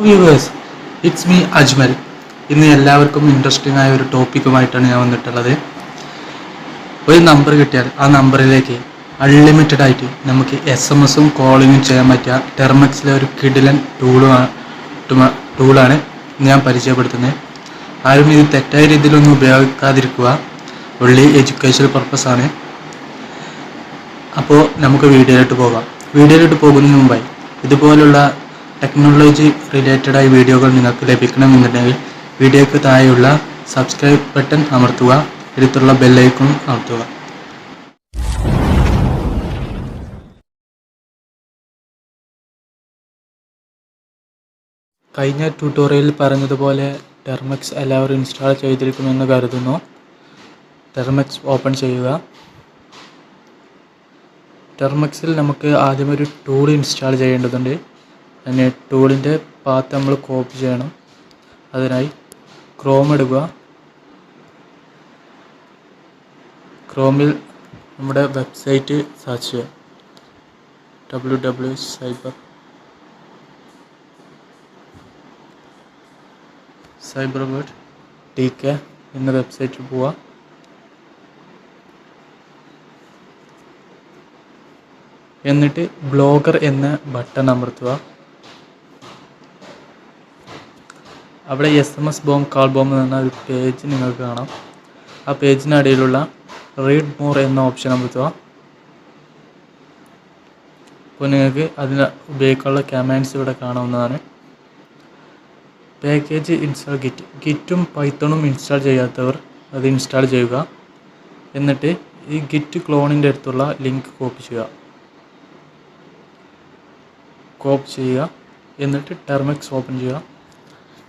Viewers, it's me Ajmal. ഇന്ന് എല്ലാവർക്കും interesting ആയ ഒരു ടോപ്പിക്കുമായിട്ടാണ് ഞാൻ വന്നിട്ടുള്ളത്. ഒരു നമ്പർ കിട്ടിയാൽ ആ നമ്പറിലേക്ക് അൺലിമിറ്റഡ് ആയിട്ട് നമുക്ക് SMS-ഉം കോളിങ്ങും ചെയ്യാൻ പറ്റിയ ടെർമക്സിലെ ഒരു കിടിലൻ ടൂളാണ് ഞാൻ പരിചയപ്പെടുത്തുന്നത്. ആരും ഇത് തെറ്റായ രീതിയിലൊന്നും ഉപയോഗിക്കാതിരിക്കുക. ഒൺലി എഡ്യൂക്കേഷണൽ പർപ്പസ് ആണ്. അപ്പോൾ നമുക്ക് വീഡിയോയിലോട്ട് പോകുന്നതിന് മുമ്പായി ഇതുപോലുള്ള ടെക്നോളജി റിലേറ്റഡായ വീഡിയോകൾ നിങ്ങൾക്ക് ലഭിക്കണമെന്നുണ്ടെങ്കിൽ വീഡിയോയ്ക്ക് താഴെയുള്ള സബ്സ്ക്രൈബ് ബട്ടൺ അമർത്തുക, അടുത്തുള്ള ബെല്ലൈക്കൺ അമർത്തുക. കഴിഞ്ഞ ട്യൂട്ടോറിയലിൽ പറഞ്ഞതുപോലെ ടെർമക്സ് എല്ലാവരും ഇൻസ്റ്റാൾ ചെയ്തിരിക്കുമെന്ന് കരുതുന്നു. ടെർമക്സ് ഓപ്പൺ ചെയ്യുക. ടെർമക്സിൽ നമുക്ക് ആദ്യം ഒരു ടൂൾ ഇൻസ്റ്റാൾ ചെയ്യേണ്ടതുണ്ട്. അതിന് ടൂളിൻ്റെ പാത്ത് നമ്മൾ കോപ്പി ചെയ്യണം. അതിനായി ക്രോം എടുക്കുക. ക്രോമിൽ നമ്മുടെ വെബ്സൈറ്റ് സെർച്ച് ചെയ്യാം. www.cyber.tk എന്ന വെബ്സൈറ്റിൽ പോവുക. എന്നിട്ട് ബ്ലോഗർ എന്ന ബട്ടൺ അമർത്തുക. അവിടെ SMS ബോം, കാൾ ബോം എന്ന ഒരു പേജ് നിങ്ങൾക്ക് കാണാം. ആ പേജിനടിയിലുള്ള റീഡ് മോർ എന്ന ഓപ്ഷൻ അമർത്തുക. അപ്പോൾ നിങ്ങൾക്ക് അതിന് ഉപയോഗിക്കാനുള്ള കമാൻഡ്സ് ഇവിടെ കാണാവുന്നതാണ്. പാക്കേജ് ഇൻസ്റ്റാൾ ഗിറ്റും പൈത്തണും ഇൻസ്റ്റാൾ ചെയ്യാത്തവർ അത് ഇൻസ്റ്റാൾ ചെയ്യുക. എന്നിട്ട് ഈ ഗിറ്റ് ക്ലോണിൻ്റെ അടുത്തുള്ള ലിങ്ക് കോപ്പി ചെയ്യുക. എന്നിട്ട് ടെർമക്സ് ഓപ്പൺ ചെയ്യുക.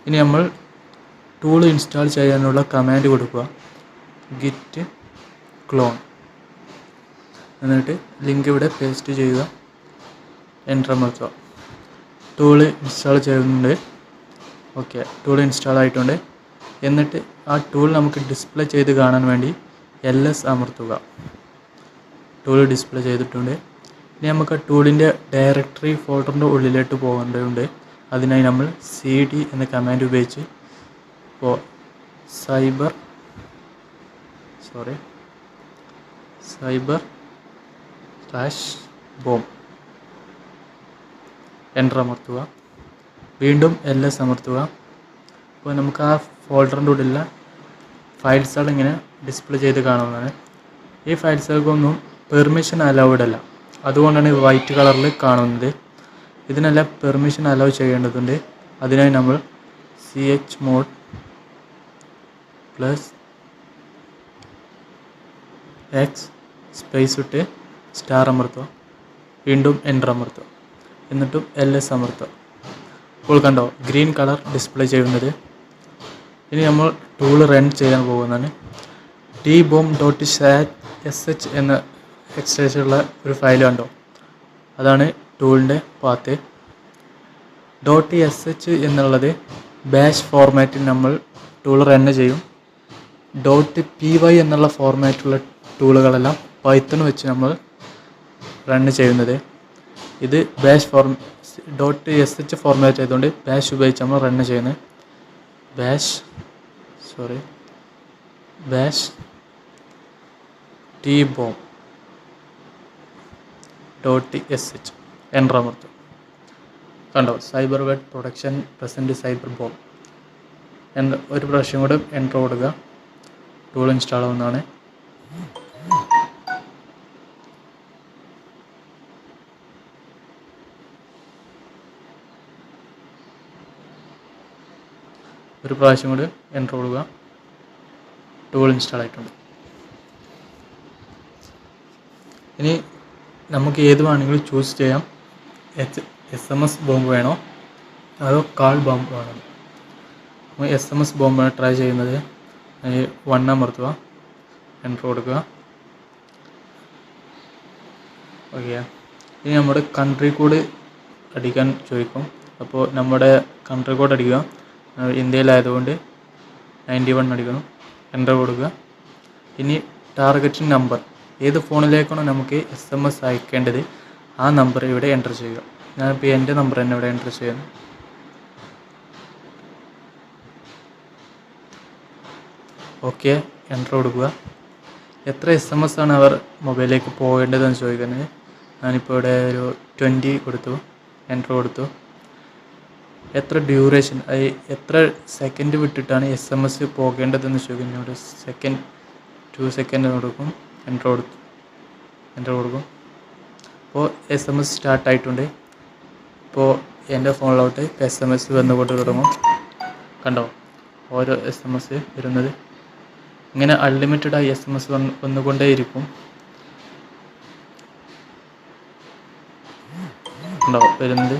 ഇനി നമ്മൾ ടൂൾ ഇൻസ്റ്റാൾ ചെയ്യാനുള്ള കമാൻഡ് കൊടുക്കുക, ഗിറ്റ് ക്ലോൺ. എന്നിട്ട് ലിങ്ക് ഇവിടെ പേസ്റ്റ് ചെയ്യുക, എൻ്റർ അമർത്തുക. ടൂൾ ഇൻസ്റ്റാൾ ചെയ്യുന്നുണ്ട്. ഓക്കെ, ടൂൾ ഇൻസ്റ്റാൾ ആയിട്ടുണ്ട്. എന്നിട്ട് ആ ടൂൾ നമുക്ക് ഡിസ്പ്ലേ ചെയ്ത് കാണാൻ വേണ്ടി LS അമർത്തുക. ടൂൾ ഡിസ്പ്ലേ ചെയ്തിട്ടുണ്ട്. ഇനി നമുക്ക് ആ ടൂളിൻ്റെ ഡയറക്ടറി ഫോൾഡറിൻ്റെ ഉള്ളിലോട്ട് പോകേണ്ടതുണ്ട്. അതിനായി നമ്മൾ CD എന്ന കമാൻഡ് ഉപയോഗിച്ച് cyber/bomb എൻ്റർ അമർത്തുക. വീണ്ടും LS അമർത്തുക. അപ്പോൾ നമുക്ക് ആ ഫോൾഡറിൻ്റെ ഉള്ളിലുള്ള ഫയൽസുകൾ ഇങ്ങനെ ഡിസ്പ്ലേ ചെയ്ത് കാണുന്നതാണ്. ഈ ഫയൽസുകൾക്കൊന്നും പെർമിഷൻ അലൗഡ് അല്ല. അതുകൊണ്ടാണ് വൈറ്റ് കളറിൽ കാണുന്നത്. ഇതിനെല്ലാം പെർമിഷൻ അലൗ ചെയ്യേണ്ടതുണ്ട്. അതിനായി നമ്മൾ chmod +X സ്പേസ് ഇട്ട് സ്റ്റാർ അമർത്തുക. വീണ്ടും എൻ്റർ അമർത്തുക. എന്നിട്ടും LS അമർത്തുക. ഇപ്പോൾ കണ്ടോ ഗ്രീൻ കളർ ഡിസ്പ്ലേ ചെയ്യുന്നത്. ഇനി നമ്മൾ ടൂൾ റൺ ചെയ്യാൻ പോകുന്നതാണ്. tbomb.sh എന്ന എക്സ്റ്റൻഷനുള്ള ഒരു ഫയൽ കണ്ടോ, അതാണ് ടൂളിൻ്റെ പാത്ത്. .sh എന്നുള്ളത് ബാഷ് ഫോർമാറ്റിൽ നമ്മൾ ടൂൾ റൺ ചെയ്യും. .py എന്നുള്ള ഫോർമാറ്റുള്ള ടൂളുകളെല്ലാം പൈത്തൺ വെച്ച് നമ്മൾ റൺ ചെയ്യുന്നത്. ഇത് ബാഷ് .sh ഫോർമാറ്റ് ആയതുകൊണ്ട് ബാഷ് ഉപയോഗിച്ച് നമ്മൾ റൺ ചെയ്യുന്നത്. ബാഷ് tbomb.sh എൻ്റർ അമർത്തും. കണ്ടോ, cyber web production present cyber bomb. ഒരു പ്രാവശ്യം കൂടെ എൻ്റർ കൊടുക്കുക. ടൂൾ ഇൻസ്റ്റാൾ ആവുന്നതാണ്. ഒരു പ്രാവശ്യം കൂടി എൻ്റർ കൊടുക്കുക. ടൂൾ ഇൻസ്റ്റാൾ ആയിട്ടുണ്ട്. ഇനി നമുക്ക് ഏത് വേണമെങ്കിലും ചൂസ് ചെയ്യാം. SMS ബോംബ് വേണോ അതോ കാൾ ബോംബ് വേണോ? നമ്മൾ SMS ബോംബാണ് ട്രൈ ചെയ്യുന്നത്. 1 അമർത്തുക, എൻ്റർ കൊടുക്കുക. ഓക്കെ, ഇനി നമ്മുടെ കൺട്രി കോഡ് അടിക്കാൻ ചോദിക്കും. അപ്പോൾ നമ്മുടെ കൺട്രി കോഡ് അടിക്കുക. ഇന്ത്യയിലായതുകൊണ്ട് 91 അടിക്കണം. എൻ്റർ കൊടുക്കുക. ഇനി ടാർഗറ്റിംഗ് നമ്പർ, ഏത് ഫോണിലേക്കാണോ നമുക്ക് SMS അയക്കേണ്ടത് ആ നമ്പർ ഇവിടെ എൻ്റർ ചെയ്യുക. ഞാനിപ്പോൾ എൻ്റെ നമ്പർ തന്നെ ഇവിടെ എൻ്റർ ചെയ്യുന്നു. ഓക്കെ എൻ്റർ കൊടുക്കുക. എത്ര SMS ആണ് അവർ മൊബൈലിലേക്ക് പോകേണ്ടതെന്ന് ചോദിക്കുന്നത്. ഞാനിപ്പോൾ ഇവിടെ ഒരു 20 കൊടുത്തു, എൻ്റർ കൊടുത്തു. എത്ര ഡ്യൂറേഷൻ, എത്ര സെക്കൻഡ് വിട്ടിട്ടാണ് SMS പോകേണ്ടതെന്ന് ചോദിക്കുന്നത്. ഇവിടെ 2 സെക്കൻഡ് കൊടുക്കും, എൻ്റർ കൊടുക്കും. അപ്പോൾ SMS സ്റ്റാർട്ടായിട്ടുണ്ട്. ഇപ്പോൾ എൻ്റെ ഫോണിലോട്ട് SMS വന്നുകൊണ്ട് തുടങ്ങും. കണ്ടോ ഓരോ SMS വരുന്നത്. ഇങ്ങനെ അൺലിമിറ്റഡായി SMS വന്നുകൊണ്ടേയിരിക്കും. ഉണ്ടോ വരുന്നത്.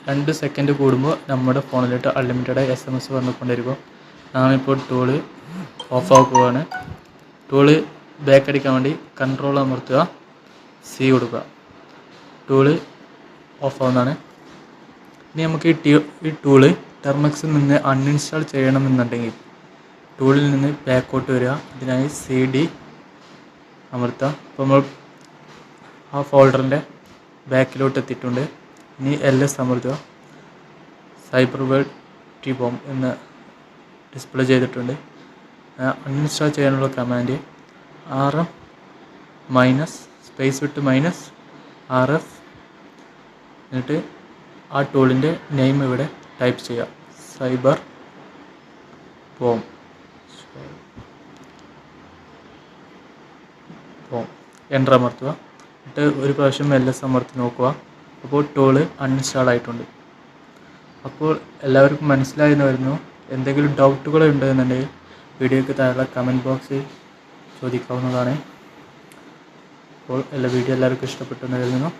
2 സെക്കൻഡ് കൂടുമ്പോൾ നമ്മുടെ ഫോണിലോട്ട് അൺലിമിറ്റഡായി SMS വന്നുകൊണ്ടിരിക്കും. ഞാനിപ്പോൾ ടൂള് ഓഫ് ആക്കുകയാണ്. ടൂള് ബാക്ക് അടിക്കാൻ വേണ്ടി കൺട്രോൾ അമർത്തുക, C കൊടുക്കുക. ടൂള് ഓഫ് ആവുന്നതാണ്. ഇനി നമുക്ക് ഈ ടൂള് ടെർമെക്സിൽ നിന്ന് അൺഇൻസ്റ്റാൾ ചെയ്യണമെന്നുണ്ടെങ്കിൽ ടൂളിൽ നിന്ന് ബാക്കോട്ട് വരിക. അതിനായി CD അമർത്തുക. അപ്പോൾ നമ്മൾ ആ ഫോൾഡറിൻ്റെ ബാക്കിലോട്ട് എത്തിയിട്ടുണ്ട്. ഇനി LS അമർത്തുക. സൈബർ വേൾഡ് T-bomb എന്ന് ഡിസ്പ്ലേ ചെയ്തിട്ടുണ്ട്. അൺഇൻസ്റ്റാൾ ചെയ്യാനുള്ള കമാൻഡ് RM- സ്പേസ് വിട്ട് -RF, എന്നിട്ട് ആ ടൂളിൻ്റെ നെയിം ഇവിടെ ടൈപ്പ് ചെയ്യുക, സൈബർ ബോംബ്. എൻ്റർ അമർത്തുക. എന്നിട്ട് ഒരു പ്രാവശ്യം LS അമർത്തി നോക്കുക. അപ്പോൾ ടൂള് അൺഇൻസ്റ്റാൾ ആയിട്ടുണ്ട്. അപ്പോൾ എല്ലാവർക്കും മനസ്സിലായെന്ന് വരുന്നു. എന്തെങ്കിലും ഡൗട്ടുകൾ ഉണ്ടെന്നുണ്ടെങ്കിൽ വീഡിയോയ്ക്ക് താഴെ കമൻറ്റ് ബോക്സിൽ ചോദിക്കാവുന്നതാണ്. അപ്പോൾ വീഡിയോ എല്ലാവർക്കും ഇഷ്ടപ്പെട്ടെന്ന് കരുതുന്നു.